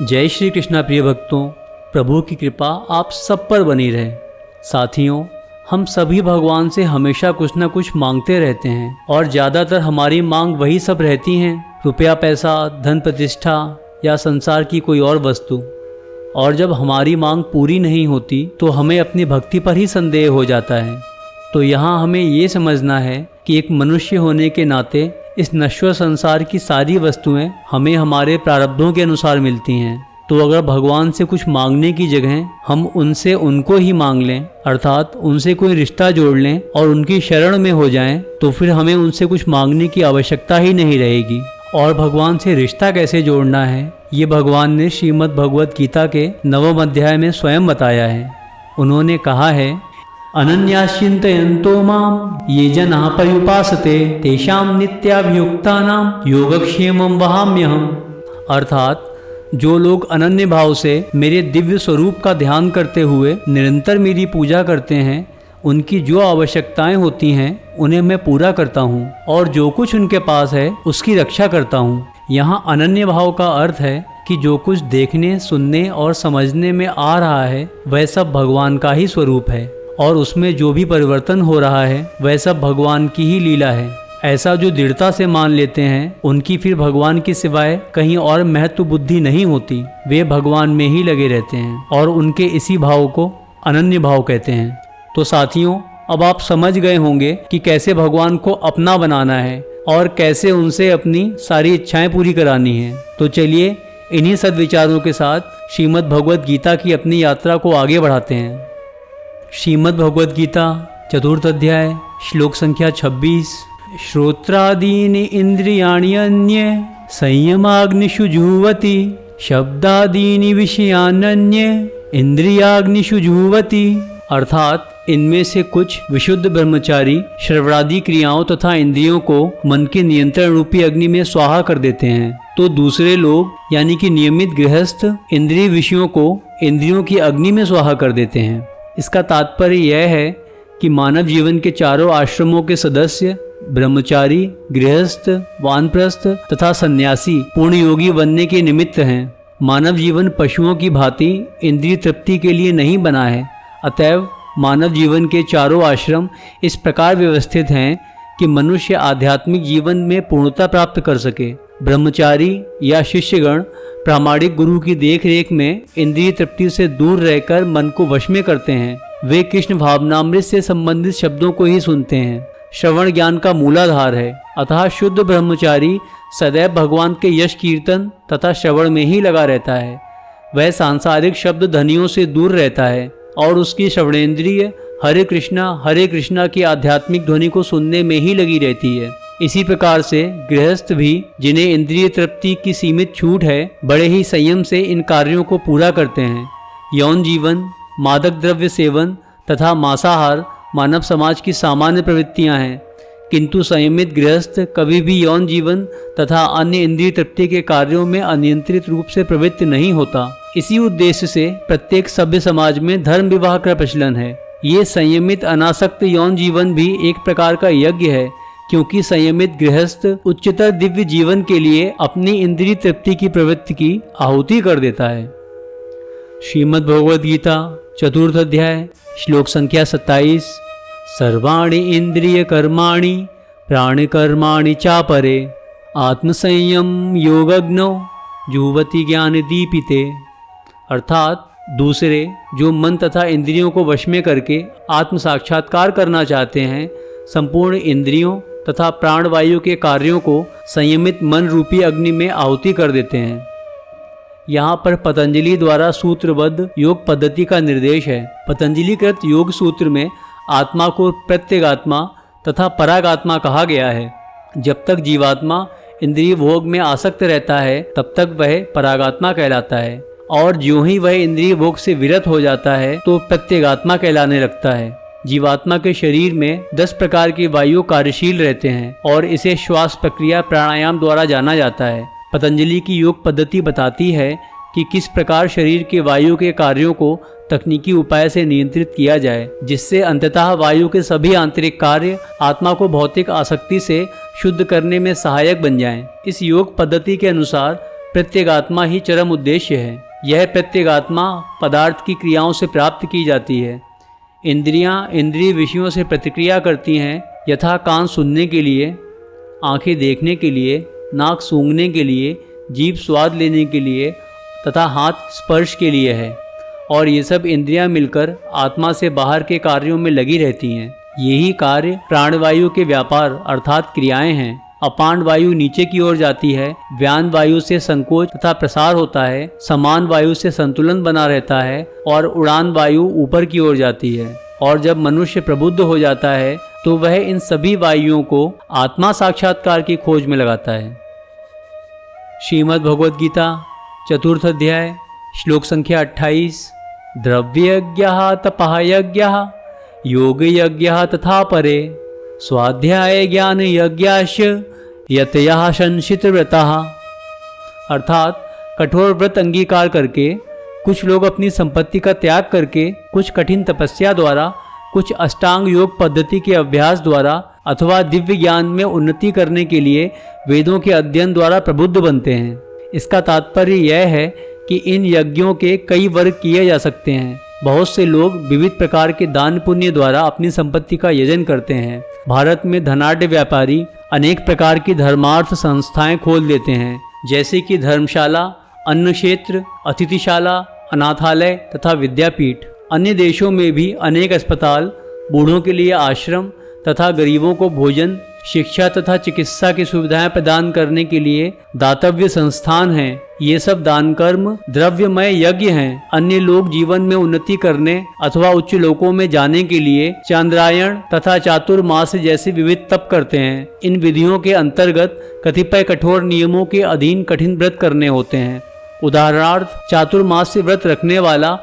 जय श्री कृष्णा प्रिय भक्तों, प्रभु की कृपा आप सब पर बनी रहे। साथियों, हम सभी भगवान से हमेशा कुछ न कुछ मांगते रहते हैं और ज़्यादातर हमारी मांग वही सब रहती हैं, रुपया पैसा, धन प्रतिष्ठा या संसार की कोई और वस्तु। और जब हमारी मांग पूरी नहीं होती तो हमें अपनी भक्ति पर ही संदेह हो जाता है। तो यहाँ हमें ये समझना है कि एक मनुष्य होने के नाते इस नश्वर संसार की सारी वस्तुएं हमें हमारे प्रारब्धों के अनुसार मिलती हैं। तो अगर भगवान से कुछ मांगने की जगह हम उनसे उनको ही मांग लें, अर्थात उनसे कोई रिश्ता जोड़ लें और उनकी शरण में हो जाएं, तो फिर हमें उनसे कुछ मांगने की आवश्यकता ही नहीं रहेगी। और भगवान से रिश्ता कैसे जोड़ना है, ये भगवान ने श्रीमद् भगवद गीता के 9वें अध्याय में स्वयं बताया है। उन्होंने कहा है, अनन्याश्चिन्तयन्तो मां ये जनाः पर्युपासते तेषां नित्याभियुक्तानां योगक्षेमं वहाम्यहम्। अर्थात जो लोग अनन्य भाव से मेरे दिव्य स्वरूप का ध्यान करते हुए निरंतर मेरी पूजा करते हैं, उनकी जो आवश्यकताएं होती हैं उन्हें मैं पूरा करता हूँ और जो कुछ उनके पास है उसकी रक्षा करता हूँ। यहाँ अनन्य भाव का अर्थ है कि जो कुछ देखने, सुनने और समझने में आ रहा है वह सब भगवान का ही स्वरूप है और उसमें जो भी परिवर्तन हो रहा है वह सब भगवान की ही लीला है। ऐसा जो दृढ़ता से मान लेते हैं उनकी फिर भगवान के सिवाय कहीं और महत्व बुद्धि नहीं होती, वे भगवान में ही लगे रहते हैं और उनके इसी भाव को अनन्य भाव कहते हैं। तो साथियों, अब आप समझ गए होंगे कि कैसे भगवान को अपना बनाना है और कैसे उनसे अपनी सारी इच्छाएं पूरी करानी है। तो चलिए इन्हीं सद्विचारों के साथ श्रीमद् भगवद गीता की अपनी यात्रा को आगे बढ़ाते हैं। श्रीमद् भगवद गीता 4th अध्याय श्लोक संख्या 26। श्रोत्रादीनि इंद्रियाणि अन्ये संयमाग्निषु जुह्वति शब्दादीनि विषयान्ये इंद्रियाग्निषु जुह्वति। अर्थात इनमें से कुछ विशुद्ध ब्रह्मचारी श्रवणादि क्रियाओं तथा इंद्रियों को मन के नियंत्रण रूपी अग्नि में स्वाहा कर देते हैं, तो दूसरे लोग यानी कि नियमित गृहस्थ इंद्रिय विषयों को इंद्रियों की अग्नि में स्वाहा कर देते हैं। इसका तात्पर्य यह है कि मानव जीवन के चारों आश्रमों के सदस्य ब्रह्मचारी, गृहस्थ, वानप्रस्थ तथा सन्यासी पूर्ण योगी बनने के निमित्त हैं। मानव जीवन पशुओं की भांति इंद्रिय तृप्ति के लिए नहीं बना है। अतएव मानव जीवन के चारों आश्रम इस प्रकार व्यवस्थित हैं कि मनुष्य आध्यात्मिक जीवन में पूर्णता प्राप्त कर सके। ब्रह्मचारी या शिष्यगण प्रामाणिक गुरु की देखरेख में इंद्रिय तृप्ति से दूर रहकर मन को वश में करते हैं। वे कृष्ण भावनामृत से संबंधित शब्दों को ही सुनते हैं। श्रवण ज्ञान का मूलाधार है। अतः शुद्ध ब्रह्मचारी सदैव भगवान के यश कीर्तन तथा श्रवण में ही लगा रहता है। वह सांसारिक शब्द ध्वनियों से दूर रहता है और उसकी श्रवणेंद्रिय हरे कृष्णा की आध्यात्मिक ध्वनि को सुनने में ही लगी रहती है। इसी प्रकार से गृहस्थ भी, जिन्हें इंद्रिय तृप्ति की सीमित छूट है, बड़े ही संयम से इन कार्यों को पूरा करते हैं। यौन जीवन, मादक द्रव्य सेवन तथा मांसाहार मानव समाज की सामान्य प्रवृत्तियां हैं, किंतु संयमित गृहस्थ कभी भी यौन जीवन तथा अन्य इंद्रिय तृप्ति के कार्यों में अनियंत्रित रूप से प्रवृत्त नहीं होता। इसी उद्देश्य से प्रत्येक सभ्य समाज में धर्म विवाह का प्रचलन है। ये संयमित अनासक्त यौन जीवन भी एक प्रकार का यज्ञ है, क्योंकि संयमित गृहस्थ उच्चतर दिव्य जीवन के लिए अपनी इंद्रिय तृप्ति की प्रवृत्ति की आहुति कर देता है। श्रीमद् भगवद गीता 4th अध्याय श्लोक संख्या 27। सर्वाणि इंद्रिय कर्माणि प्राणकर्माणि चापरे आत्मसंयम योगज्ञो जुह्वति ज्ञान दीपिते। अर्थात दूसरे जो मन तथा इंद्रियों को वश में करके आत्म साक्षात्कार करना चाहते हैं, संपूर्ण इंद्रियों तथा प्राणवायु के कार्यों को संयमित मन रूपी अग्नि में आहुति कर देते हैं। यहाँ पर पतंजलि द्वारा सूत्रबद्ध योग पद्धति का निर्देश है। पतंजलि कृत योग सूत्र में आत्मा को प्रत्यगात्मा तथा परागात्मा कहा गया है। जब तक जीवात्मा इंद्रिय भोग में आसक्त रहता है तब तक वह परागात्मा कहलाता है, और ज्यों ही वह इंद्रिय भोग से विरत हो जाता है तो प्रत्यगात्मा कहलाने लगता है। जीवात्मा के शरीर में 10 प्रकार की वायु कार्यशील रहते हैं और इसे श्वास प्रक्रिया प्राणायाम द्वारा जाना जाता है। पतंजलि की योग पद्धति बताती है कि किस प्रकार शरीर के वायु के कार्यों को तकनीकी उपाय से नियंत्रित किया जाए, जिससे अंततः वायु के सभी आंतरिक कार्य आत्मा को भौतिक आसक्ति से शुद्ध करने में सहायक बन जाएं। इस योग पद्धति के अनुसार प्रत्यगात्मा ही चरम उद्देश्य है। यह प्रत्यगात्मा पदार्थ की क्रियाओं से प्राप्त की जाती है। इंद्रियां इंद्रिय विषयों से प्रतिक्रिया करती हैं, यथा कान सुनने के लिए, आंखें देखने के लिए, नाक सूंघने के लिए, जीभ स्वाद लेने के लिए तथा हाथ स्पर्श के लिए है। और ये सब इंद्रियां मिलकर आत्मा से बाहर के कार्यों में लगी रहती हैं। यही कार्य प्राणवायु के व्यापार अर्थात क्रियाएं हैं। अपान वायु नीचे की ओर जाती है, व्यान वायु से संकोच तथा प्रसार होता है, समान वायु से संतुलन बना रहता है और उड़ान वायु ऊपर की ओर जाती है। और जब मनुष्य प्रबुद्ध हो जाता है तो वह इन सभी वायुओं को आत्मा साक्षात्कार की खोज में लगाता है। श्रीमद् भगवद गीता चतुर्थ अध्याय श्लोक संख्या 28। द्रव्ययज्ञः तपः यज्ञः योग यज्ञः तथा परे स्वाध्याय ज्ञान यज्ञाश्च यतयः संशित व्रतः। अर्थात कठोर व्रत अंगीकार करके कुछ लोग अपनी संपत्ति का त्याग करके, कुछ कठिन तपस्या द्वारा, कुछ अष्टांग योग पद्धति के अभ्यास द्वारा अथवा दिव्य ज्ञान में उन्नति करने के लिए वेदों के अध्ययन द्वारा प्रबुद्ध बनते हैं। इसका तात्पर्य यह है कि इन यज्ञों के कई वर्ग किए जा सकते हैं। बहुत से लोग विविध प्रकार के दान पुण्य द्वारा अपनी संपत्ति का यजन करते हैं। भारत में धनाढ्य व्यापारी अनेक प्रकार की धर्मार्थ संस्थाएं खोल देते हैं, जैसे कि धर्मशाला, अन्न क्षेत्र, अतिथिशाला, अनाथालय तथा विद्यापीठ। अन्य देशों में भी अनेक अस्पताल, बूढ़ों के लिए आश्रम तथा गरीबों को भोजन, शिक्षा तथा चिकित्सा की सुविधाएं प्रदान करने के लिए दातव्य संस्थान हैं। ये सब दान कर्म द्रव्यमय यज्ञ हैं। अन्य लोग जीवन में उन्नति करने अथवा उच्च लोकों में जाने के लिए चांद्रायण तथा चातुर्मास जैसे विविध तप करते हैं। इन विधियों के अंतर्गत कतिपय कठोर नियमों के अधीन कठिन व्रत करने होते हैं। उदाहरणार्थ, चातुर्मास से व्रत रखने वाला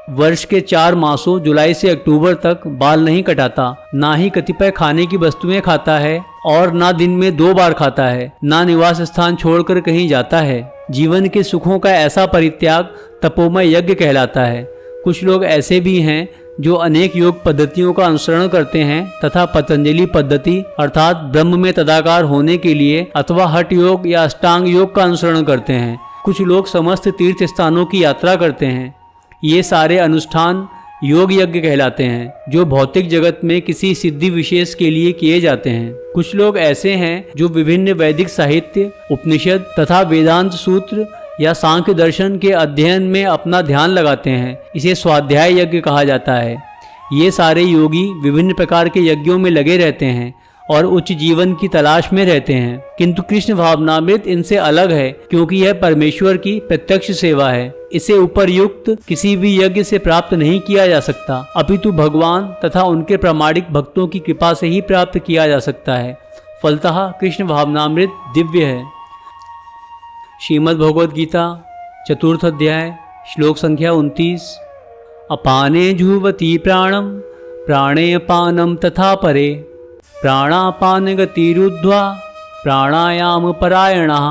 वर्ष के 4 मासों जुलाई से अक्टूबर तक बाल नहीं कटाता, ना ही कतिपय खाने की वस्तुएं खाता है और ना दिन में 2 बार खाता है, ना निवास स्थान छोड़कर कहीं जाता है। जीवन के सुखों का ऐसा परित्याग तपोमय यज्ञ कहलाता है। कुछ लोग ऐसे भी हैं जो अनेक योग पद्धतियों का अनुसरण करते हैं तथा पतंजलि पद्धति अर्थात ब्रह्म में तदाकार होने के लिए अथवा हठ योग या अष्टांग योग का अनुसरण करते हैं। कुछ लोग समस्त तीर्थ स्थानों की यात्रा करते हैं। ये सारे अनुष्ठान योग यज्ञ कहलाते हैं, जो भौतिक जगत में किसी सिद्धि विशेष के लिए किए जाते हैं। कुछ लोग ऐसे हैं जो विभिन्न वैदिक साहित्य, उपनिषद तथा वेदांत सूत्र या सांख्य दर्शन के अध्ययन में अपना ध्यान लगाते हैं। इसे स्वाध्याय यज्ञ कहा जाता है। ये सारे योगी विभिन्न प्रकार के यज्ञों में लगे रहते हैं और उच्च जीवन की तलाश में रहते हैं, किंतु कृष्ण भावनामृत इनसे अलग है, क्योंकि यह परमेश्वर की प्रत्यक्ष सेवा है। इसे उपर्युक्त किसी भी यज्ञ से प्राप्त नहीं किया जा सकता, अपितु भगवान तथा उनके प्रामाणिक भक्तों की कृपा से ही प्राप्त किया जा सकता है। फलतः कृष्ण भावनामृत दिव्य है। श्रीमद् भगवद गीता चतुर्थ अध्याय श्लोक संख्या 29। अपाने जुह्वति प्राणम प्राणे अपानम तथा परे प्राणापान गतिरुद्ध्वा प्राणायाम परायणः।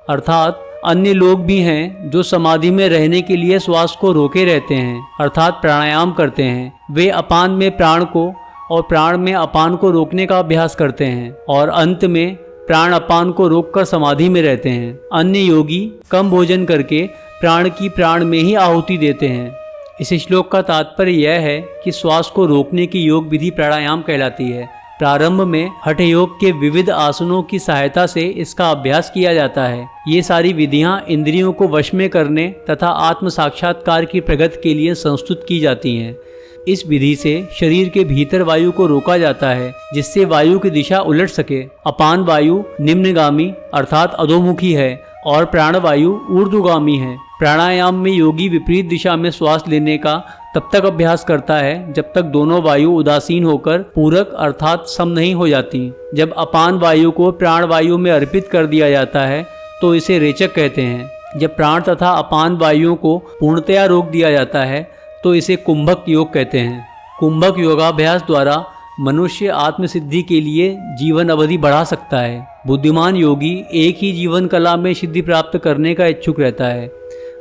अर्थात अन्य लोग भी हैं जो समाधि में रहने के लिए श्वास को रोके रहते हैं अर्थात प्राणायाम करते हैं। वे अपान में प्राण को और प्राण में अपान को रोकने का अभ्यास करते हैं और अंत में प्राण अपान को रोककर समाधि में रहते हैं। अन्य योगी कम भोजन करके प्राण की प्राण में ही आहुति देते हैं। इस श्लोक का तात्पर्य यह है कि श्वास को रोकने की योग विधि प्राणायाम कहलाती है। प्रारंभ में हठ योग के विविध आसनों की सहायता से इसका अभ्यास किया जाता है। ये सारी विधियां इंद्रियों को वश में करने तथा आत्म साक्षात्कार की प्रगति के लिए संस्तुत की जाती हैं। इस विधि से शरीर के भीतर वायु को रोका जाता है, जिससे वायु की दिशा उलट सके। अपान वायु निम्नगामी अर्थात अधोमुखी है और प्राणवायु ऊर्ध्वगामी है। प्राणायाम में योगी विपरीत दिशा में श्वास लेने का तब तक अभ्यास करता है जब तक दोनों वायु उदासीन होकर पूरक अर्थात सम नहीं हो जाती। जब अपान वायु को प्राण वायु में अर्पित कर दिया जाता है तो इसे रेचक कहते हैं। जब प्राण तथा अपान वायुओं को पूर्णतया रोक दिया जाता है तो इसे कुंभक योग कहते हैं। कुंभक योगाभ्यास द्वारा मनुष्य आत्मसिद्धि के लिए जीवन अवधि बढ़ा सकता है। बुद्धिमान योगी एक ही जीवन कला में सिद्धि प्राप्त करने का इच्छुक रहता है,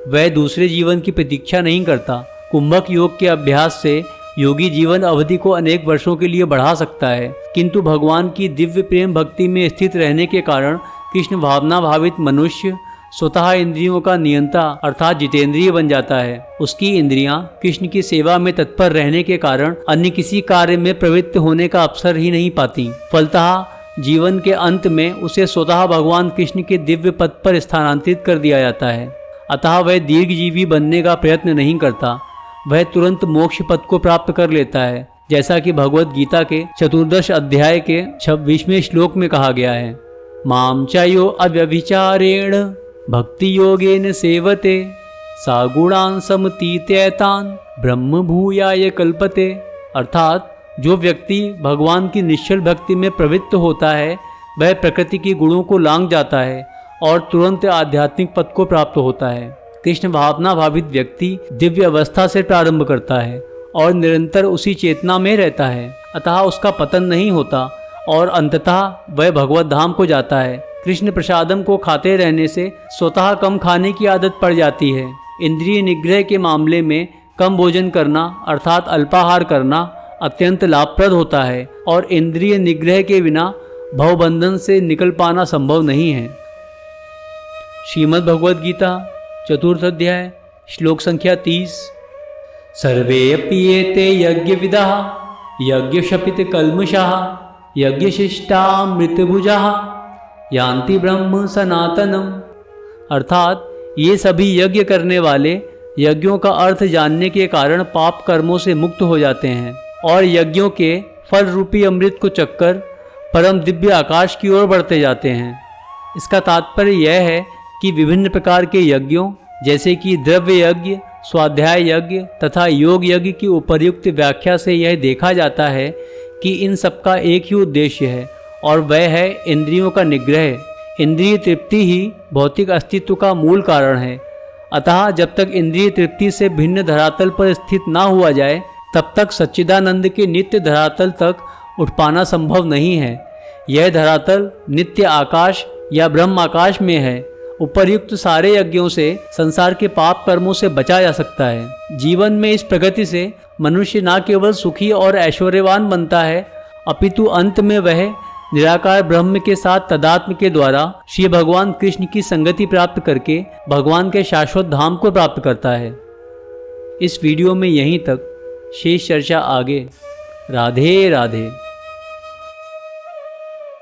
वह दूसरे जीवन की प्रतीक्षा नहीं करता। कुंभक योग के अभ्यास से योगी जीवन अवधि को अनेक वर्षों के लिए बढ़ा सकता है, किंतु भगवान की दिव्य प्रेम भक्ति में स्थित रहने के कारण कृष्ण भावना भावित मनुष्य स्वतः इंद्रियों का नियंता अर्थात जितेंद्रिय बन जाता है। उसकी इंद्रियां कृष्ण की सेवा में तत्पर रहने के कारण अन्य किसी कार्य में प्रवृत्त होने का अवसर ही नहीं पाती। फलतः जीवन के अंत में उसे स्वतः भगवान कृष्ण के दिव्य पद पर स्थानांतरित कर दिया जाता है। अतः वह दीर्घजीवी बनने का प्रयत्न नहीं करता, वह तुरंत मोक्ष पद को प्राप्त कर लेता है, जैसा कि भगवत गीता के 14 अध्याय के 26वें श्लोक में कहा गया है। माम चायो अव्यभिचारेण भक्ति योगेन सेवते सा गुणान समतीत्यैतान ब्रह्म भूयाय कल्पते। अर्थात जो व्यक्ति भगवान की निश्चल भक्ति में प्रवृत्त होता है वह प्रकृति के गुणों को लांघ जाता है और तुरंत आध्यात्मिक पद को प्राप्त होता है। कृष्ण भावना भावित व्यक्ति दिव्य अवस्था से प्रारंभ करता है और निरंतर उसी चेतना में रहता है, अतः उसका पतन नहीं होता और अंततः वह भगवत धाम को जाता है। कृष्ण प्रसादम को खाते रहने से स्वतः कम खाने की आदत पड़ जाती है। इंद्रिय निग्रह के मामले में कम भोजन करना अर्थात अल्पाहार करना अत्यंत लाभप्रद होता है और इंद्रिय निग्रह के बिना भवबंधन से निकल पाना संभव नहीं है। श्रीमद् भगवद गीता 4th अध्याय श्लोक संख्या 30। सर्वे अपि एते यज्ञविदः यज्ञशपितकल्मषाः यज्ञशिष्टामृतभुजाः यान्ति ब्रह्म सनातनम। अर्थात ये सभी यज्ञ करने वाले यज्ञों का अर्थ जानने के कारण पाप कर्मों से मुक्त हो जाते हैं और यज्ञों के फल रूपी अमृत को चखकर परम दिव्य आकाश की ओर बढ़ते जाते हैं। इसका तात्पर्य यह है कि विभिन्न प्रकार के यज्ञों जैसे कि द्रव्य यज्ञ, स्वाध्याय यज्ञ तथा योग यज्ञ की उपर्युक्त व्याख्या से यह देखा जाता है कि इन सबका एक ही उद्देश्य है और वह है इंद्रियों का निग्रह। इंद्रिय तृप्ति ही भौतिक अस्तित्व का मूल कारण है। अतः जब तक इंद्रिय तृप्ति से भिन्न धरातल पर स्थित ना हुआ जाए तब तक सच्चिदानंद के नित्य धरातल तक उठ पाना संभव नहीं है। यह धरातल नित्य आकाश या ब्रह्म आकाश में है। उपर्युक्त सारे यज्ञों से संसार के पाप कर्मों से बचा जा सकता है। जीवन में इस प्रगति से मनुष्य न केवल सुखी और ऐश्वर्यवान बनता है अपितु अंत में वह निराकार ब्रह्म के साथ तदात्म के द्वारा श्री भगवान कृष्ण की संगति प्राप्त करके भगवान के शाश्वत धाम को प्राप्त करता है। इस वीडियो में यहीं तक, शेष चर्चा आगे। राधे राधे।